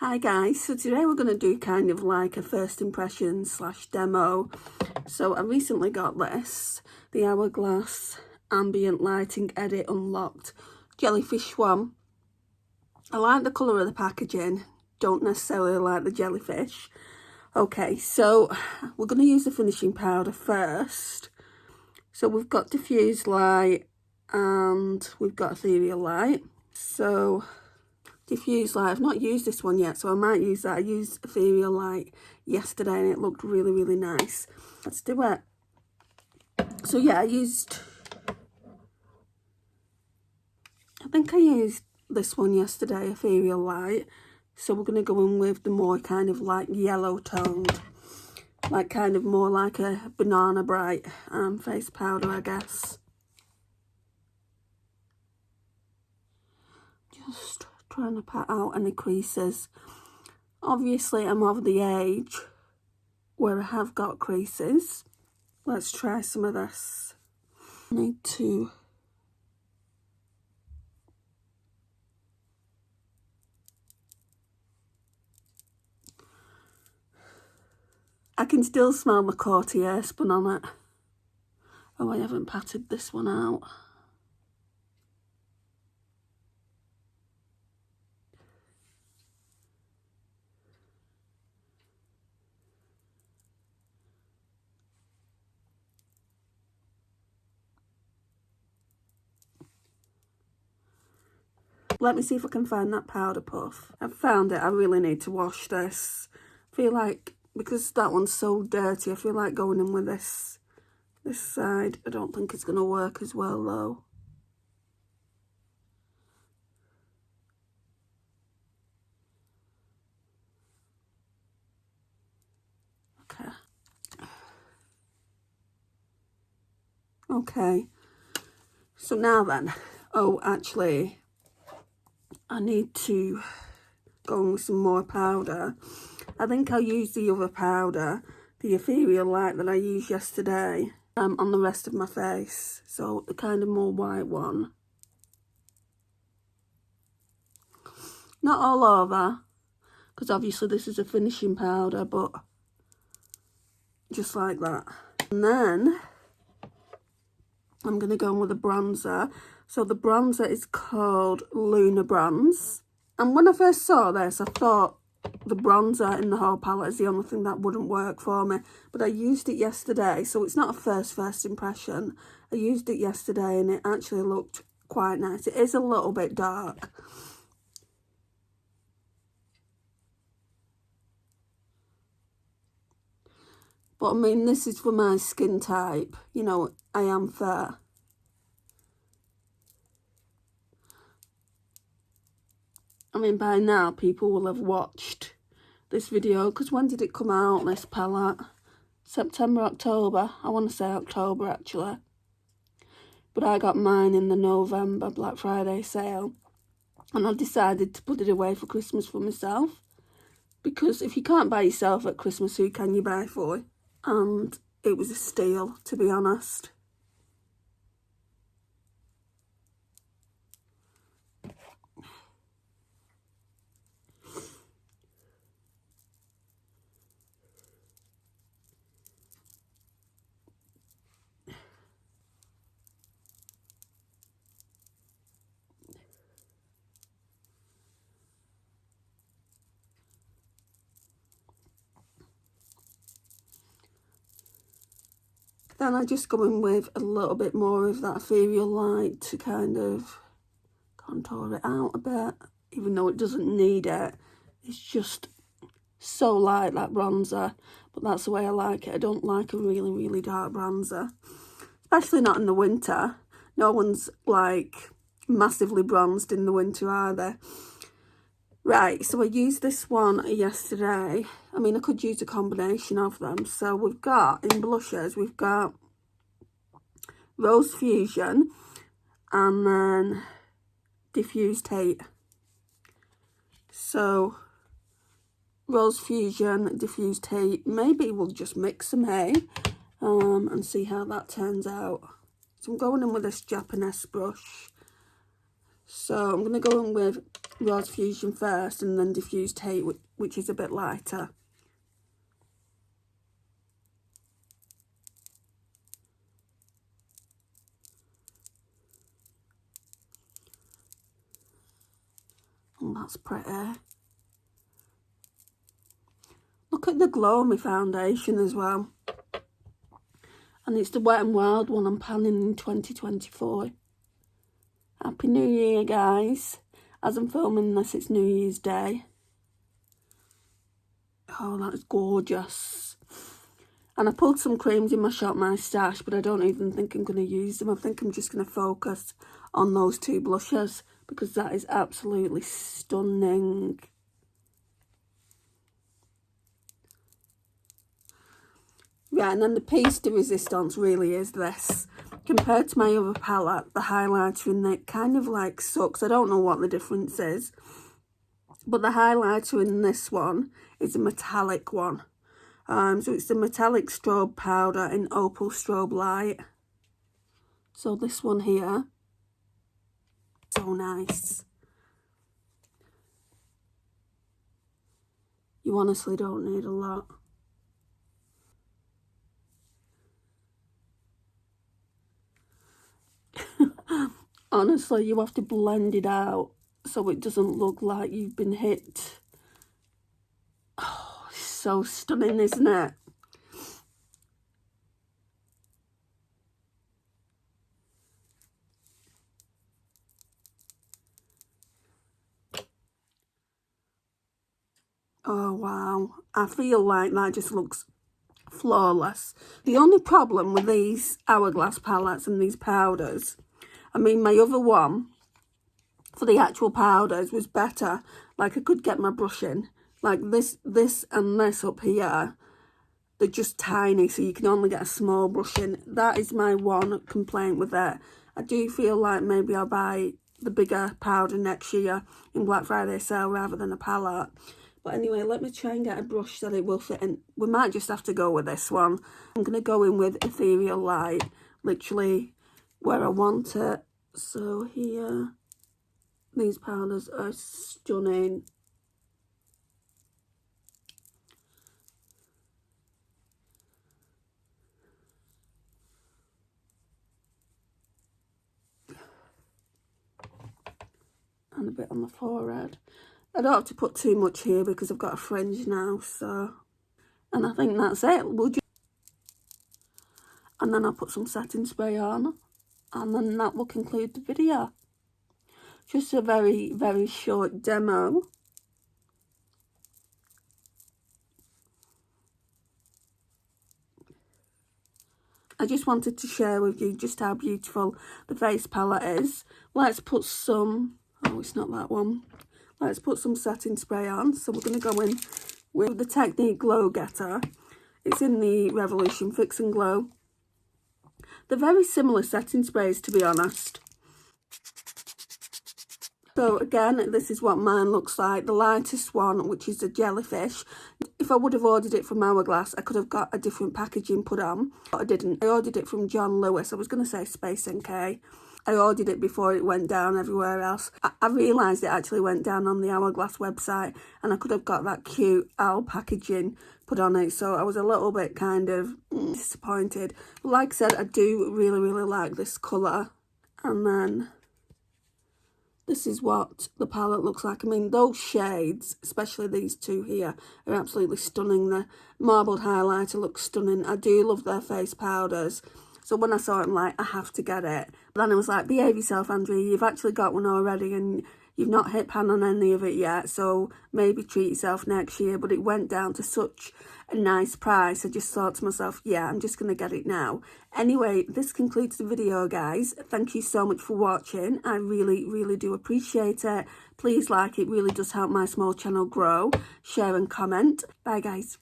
Hi guys, so today we're going to do kind of like a first impression / demo. So I recently got this, the Hourglass Ambient Lighting Edit Unlocked Jellyfish one. I like the colour of the packaging, don't necessarily like the jellyfish. Okay, so we're going to use the finishing powder first. So we've got diffused light and we've got ethereal light. So diffused light, I've not used this one yet, so I might use that. I used ethereal light yesterday and it looked really, really nice. Let's do it. So yeah, I think I used this one yesterday, ethereal light. So we're going to go in with the more kind of like yellow toned, like kind of more like a banana bright face powder, I guess. Just trying to pat out any creases. Obviously I'm of the age where I have got creases. Let's try some of this. Need to I can still smell the Courtier spun on it. Oh, I haven't patted this one out. Let me see if I can find that powder puff. I've found it. I really need to wash this. I feel like, because that one's so dirty, I feel like going in with this side. I don't think it's going to work as well though. Okay. Okay. So now then, oh, actually, I need to go in with some more powder. I think I'll use the other powder, the ethereal light that I used yesterday, on the rest of my face. So the kind of more white one. Not all over, because obviously this is a finishing powder, but just like that. And then I'm going to go in with a bronzer. So the bronzer is called Lunar Bronze. And when I first saw this, I thought the bronzer in the whole palette is the only thing that wouldn't work for me. But I used it yesterday, so it's not a first impression. I used it yesterday and it actually looked quite nice. It is a little bit dark. But I mean, this is for my skin type. You know, I am fair. I mean, by now people will have watched this video, because when did it come out, this palette? September, October? I want to say October actually. But I got mine in the November Black Friday sale. And I decided to put it away for Christmas for myself. Because if you can't buy yourself at Christmas, who can you buy for? And it was a steal, to be honest. Then I just go in with a little bit more of that ethereal light to kind of contour it out a bit, even though it doesn't need it. It's just so light, that bronzer, but that's the way I like it. I don't like a really, really dark bronzer, especially not in the winter. No one's like massively bronzed in the winter either. Right, so I used this one yesterday. I mean, I could use a combination of them. So we've got, in blushes, we've got Rose Fusion and then Diffused Hate. So Rose Fusion, Diffused Hate, maybe we'll just mix them, hey? And see how that turns out. So I'm going in with this Japanese brush. So I'm going to go in with Rose Fusion first and then Diffused Hate, which is a bit lighter. Oh, that's pretty. Look at the glow on my foundation as well. And it's the Wet n Wild one I'm panning in 2024. Happy New Year, guys. As I'm filming this, it's New Year's Day. Oh, that's gorgeous. And I pulled some creams in my Shop My Stash, but I don't even think I'm going to use them. I think I'm just going to focus on those two blushes because that is absolutely stunning. Yeah, and then the piece de resistance really is this. Compared to my other palette, the highlighter in it kind of like sucks. I don't know what the difference is. But the highlighter in this one is a metallic one. So it's the metallic strobe powder in Opal Strobe Light. So this one here, so nice. You honestly don't need a lot. Honestly, you have to blend it out so it doesn't look like you've been hit. Oh, so stunning, isn't it? Oh, wow. I feel like that just looks flawless. The only problem with these Hourglass palettes and these powders, I mean, my other one for the actual powders was better. Like, I could get my brush in. Like, this and this up here, they're just tiny, so you can only get a small brush in. That is my one complaint with it. I do feel like maybe I'll buy the bigger powder next year in Black Friday sale rather than a palette. But anyway, let me try and get a brush that it will fit in. We might just have to go with this one. I'm going to go in with Ethereal Light, literally where I want it. So here, these powders are stunning. And a bit on the forehead. I don't have to put too much here because I've got a fringe now, so. And I think that's it. And then I'll put some setting spray on. And then that will conclude the video. Just a very, very short demo. I just wanted to share with you just how beautiful the face palette is. Let's put some, oh, it's not that one. Let's put some setting spray on. So we're going to go in with the Technic Glow Getter. It's in the Revolution Fix and Glow. They're very similar setting sprays, to be honest. So again, this is what mine looks like. The lightest one, which is a jellyfish. If I would have ordered it from Hourglass, I could have got a different packaging put on, but I didn't. I ordered it from John Lewis. I was going to say Space NK. I ordered it before it went down everywhere else. I realised it actually went down on the Hourglass website, and I could have got that cute owl packaging put on it, so I was a little bit kind of disappointed. But like I said, I do really, really like this colour. And then this is what the palette looks like. I mean, those shades, especially these two here, are absolutely stunning. The marbled highlighter looks stunning. I do love their face powders. So when I saw it, I'm like, I have to get it. But then I was like, behave yourself, Andrea. You've actually got one already and you've not hit pan on any of it yet. So maybe treat yourself next year. But it went down to such a nice price. I just thought to myself, yeah, I'm just going to get it now. Anyway, this concludes the video, guys. Thank you so much for watching. I really, really do appreciate it. Please like it. Really does help my small channel grow. Share and comment. Bye, guys.